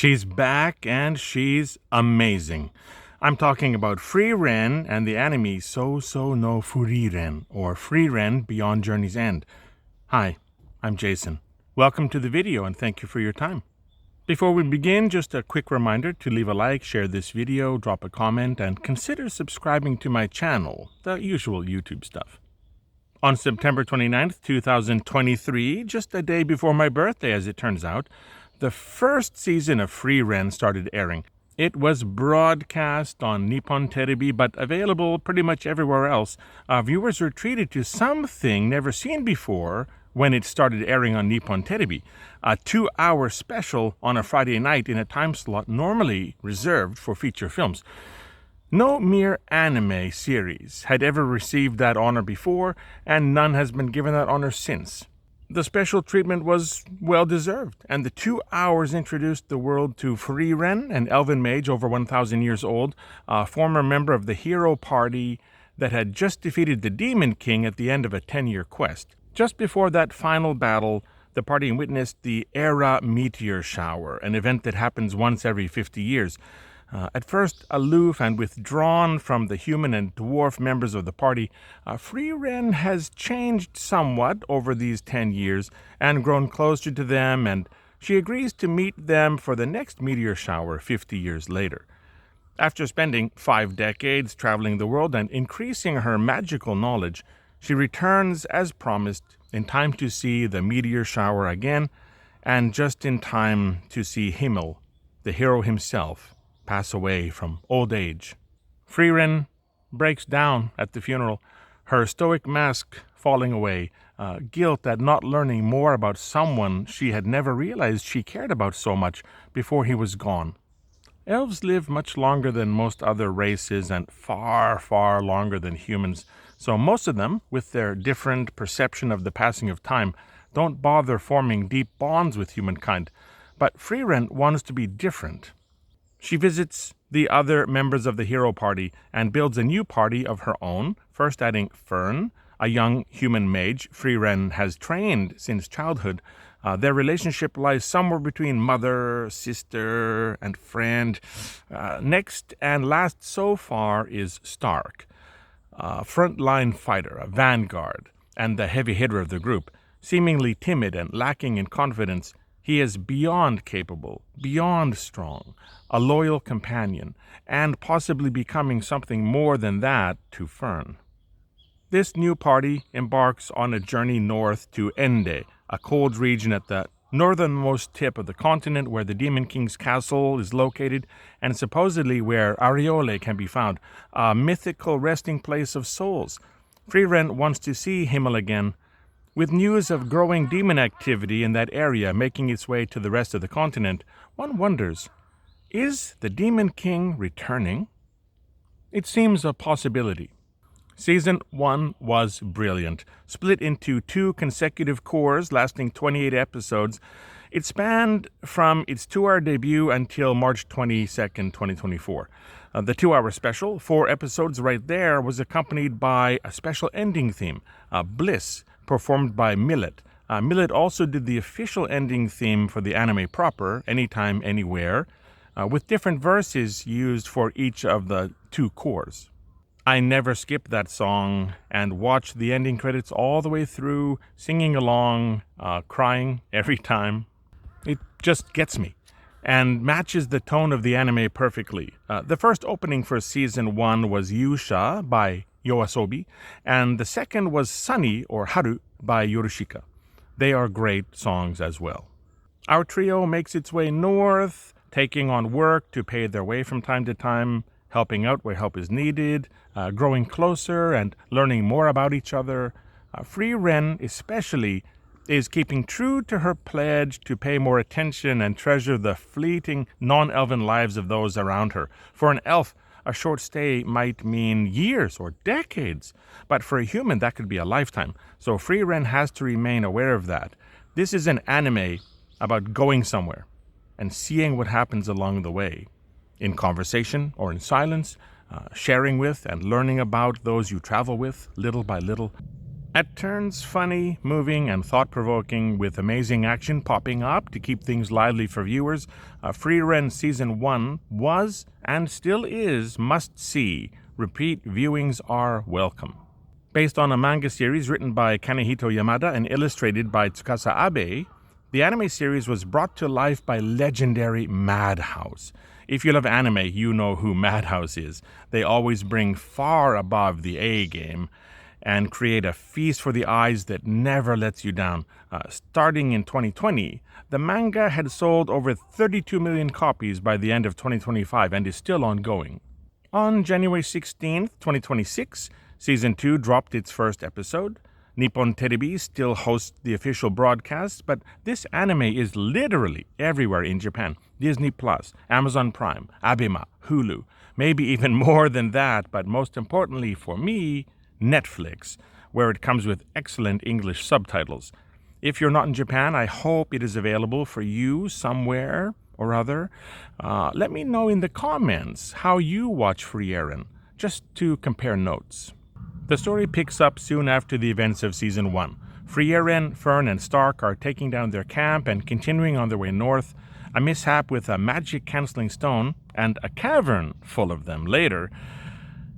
She's back and she's amazing. I'm talking about Frieren and the anime So no Frieren, or Frieren Beyond Journey's End. Hi, I'm Jason. Welcome to the video and thank you for your time. Before we begin, just a quick reminder to leave a like, share this video, drop a comment, and consider subscribing to my channel, the usual YouTube stuff. On September 29th, 2023, just a day before my birthday as it turns out, the first season of Frieren started airing. It was broadcast on Nippon Terebi, but available pretty much everywhere else. Viewers were treated to something never seen before when it started airing on Nippon Terebi, a 2-hour special on a Friday night in a time slot normally reserved for feature films. No mere anime series had ever received that honor before, and none has been given that honor since. The special treatment was well-deserved, and the 2 hours introduced the world to Frieren, an elven mage over 1,000 years old, a former member of the hero party that had just defeated the Demon King at the end of a 10-year quest. Just before that final battle, the party witnessed the Era meteor shower, an event that happens once every 50 years. At first aloof and withdrawn from the human and dwarf members of the party, Frieren has changed somewhat over these 10 years and grown closer to them, and she agrees to meet them for the next meteor shower 50 years later. After spending 5 decades traveling the world and increasing her magical knowledge, she returns as promised in time to see the meteor shower again, and just in time to see Hamelin, the hero himself, pass away from old age. Frieren breaks down at the funeral, her stoic mask falling away, guilt at not learning more about someone she had never realized she cared about so much before he was gone. Elves live much longer than most other races and far, far longer than humans, so most of them, with their different perception of the passing of time, don't bother forming deep bonds with humankind. But Frieren wants to be different. She visits the other members of the hero party and builds a new party of her own, first adding Fern, a young human mage Frieren has trained since childhood. Their relationship lies somewhere between mother, sister, and friend. Next and last so far is Stark, a frontline fighter, a vanguard, and the heavy hitter of the group. Seemingly timid and lacking in confidence, he is beyond capable, beyond strong, a loyal companion, and possibly becoming something more than that to Fern. This new party embarks on a journey north to Ende, a cold region at the northernmost tip of the continent where the Demon King's castle is located, and supposedly where Ariole can be found, a mythical resting place of souls. Frieren wants to see Hamelin again. With news of growing demon activity in that area making its way to the rest of the continent, one wonders, is the Demon King returning? It seems a possibility. Season 1 was brilliant. Split into 2 consecutive cours lasting 28 episodes, it spanned from its 2-hour debut until March 22nd, 2024. The 2-hour special, 4 episodes right there, was accompanied by a special ending theme, Bliss, performed by Millet. Millet also did the official ending theme for the anime proper, Anytime, Anywhere, with different verses used for each of the 2 cores. I never skip that song and watch the ending credits all the way through, singing along, crying every time. It just gets me and matches the tone of the anime perfectly. The first opening for season 1 was Yusha by Yoasobi, and the second was Sunny or Haru by Yorushika. They are great songs as well. Our trio makes its way north, taking on work to pay their way from time to time, helping out where help is needed, growing closer and learning more about each other. Frieren especially is keeping true to her pledge to pay more attention and treasure the fleeting non-elven lives of those around her. For an elf, a short stay might mean years or decades, but for a human that could be a lifetime. So Frieren has to remain aware of that. This is an anime about going somewhere and seeing what happens along the way, in conversation or in silence, sharing with and learning about those you travel with little by little. At turns funny, moving, and thought-provoking, with amazing action popping up to keep things lively for viewers, Frieren Season 1 was, and still is, must-see. Repeat viewings are welcome. Based on a manga series written by Kanehito Yamada and illustrated by Tsukasa Abe, the anime series was brought to life by legendary Madhouse. If you love anime, you know who Madhouse is. They always bring far above the A game and create a feast for the eyes that never lets you down. Starting in 2020, the manga had sold over 32 million copies by the end of 2025 and is still ongoing. On January 16th, 2026, Season 2 dropped its first episode. Nippon Terebi still hosts the official broadcast, but this anime is literally everywhere in Japan. Disney+, Amazon Prime, Abema, Hulu, maybe even more than that, but most importantly for me, Netflix, where it comes with excellent English subtitles. If you're not in Japan, I hope it is available for you somewhere or other. Let me know in the comments how you watch Frieren, just to compare notes. The story picks up soon after the events of Season 1. Frieren, Fern, and Stark are taking down their camp and continuing on their way north. A mishap with a magic-canceling stone, and a cavern full of them later,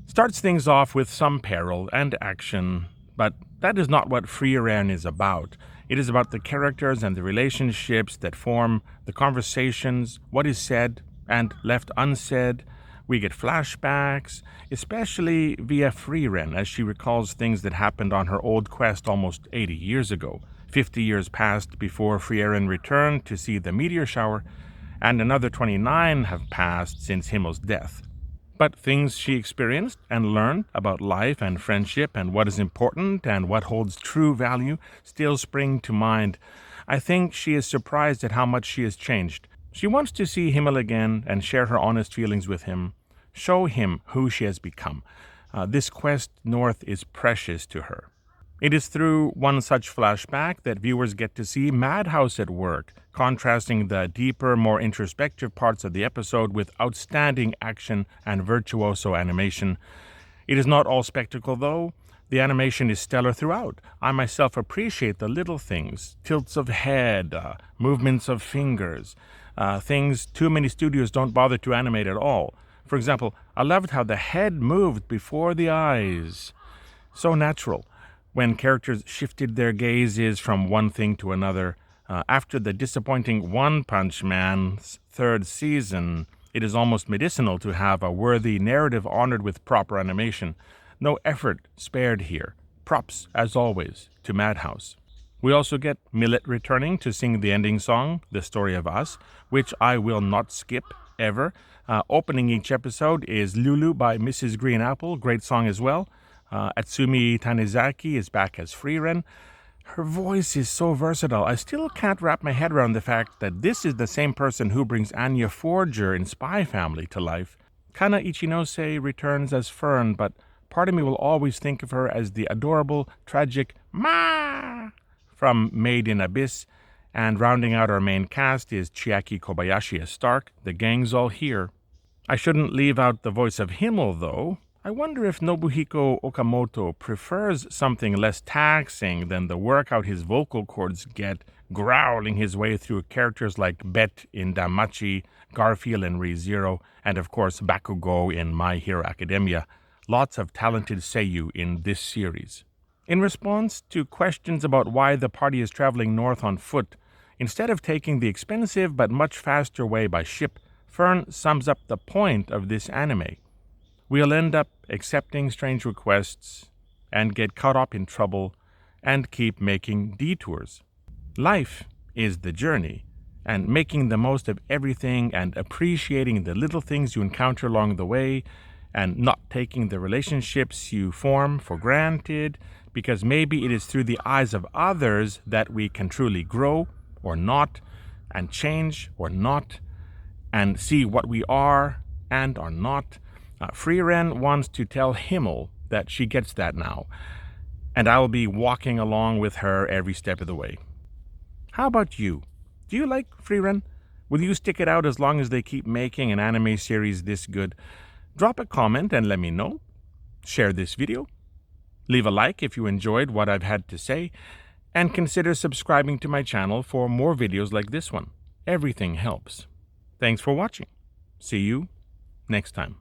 starts things off with some peril and action, but that is not what Frieren is about. It is about the characters and the relationships that form the conversations, what is said and left unsaid. We get flashbacks, especially via Frieren, as she recalls things that happened on her old quest almost 80 years ago. 50 years passed before Frieren returned to see the meteor shower, and another 29 have passed since Himmel's death. But things she experienced and learned about life and friendship and what is important and what holds true value still spring to mind. I think she is surprised at how much she has changed. She wants to see Himmel again and share her honest feelings with him. Show him who she has become. This quest north is precious to her. It is through one such flashback that viewers get to see Madhouse at work, contrasting the deeper, more introspective parts of the episode with outstanding action and virtuoso animation. It is not all spectacle, though. The animation is stellar throughout. I myself appreciate the little things, tilts of head, movements of fingers, things too many studios don't bother to animate at all. For example, I loved how the head moved before the eyes. So natural. When characters shifted their gazes from one thing to another. After the disappointing One Punch Man's third season, it is almost medicinal to have a worthy narrative honored with proper animation. No effort spared here. Props, as always, to Madhouse. We also get Millet returning to sing the ending song, The Story of Us, which I will not skip, ever. Opening each episode is Lulu by Mrs. Green Apple, great song as well. Atsumi Tanizaki is back as Frieren. Her voice is so versatile. I still can't wrap my head around the fact that this is the same person who brings Anya Forger in Spy Family to life. Kana Ichinose returns as Fern, but part of me will always think of her as the adorable, tragic Ma from Made in Abyss. And rounding out our main cast is Chiaki Kobayashi as Stark. The gang's all here. I shouldn't leave out the voice of Himmel, though. I wonder if Nobuhiko Okamoto prefers something less taxing than the workout his vocal cords get, growling his way through characters like Bet in Damachi, Garfield in ReZero, and of course Bakugo in My Hero Academia. Lots of talented seiyuu in this series. In response to questions about why the party is traveling north on foot, instead of taking the expensive but much faster way by ship, Fern sums up the point of this anime. We'll end up accepting strange requests and get caught up in trouble and keep making detours. Life is the journey, and making the most of everything and appreciating the little things you encounter along the way and not taking the relationships you form for granted, because maybe it is through the eyes of others that we can truly grow or not, and change or not, and see what we are and are not. Frieren wants to tell Himmel that she gets that now, and I will be walking along with her every step of the way. How about you? Do you like Frieren? Will you stick it out as long as they keep making an anime series this good? Drop a comment and let me know. Share this video. Leave a like if you enjoyed what I've had to say, and consider subscribing to my channel for more videos like this one. Everything helps. Thanks for watching. See you next time.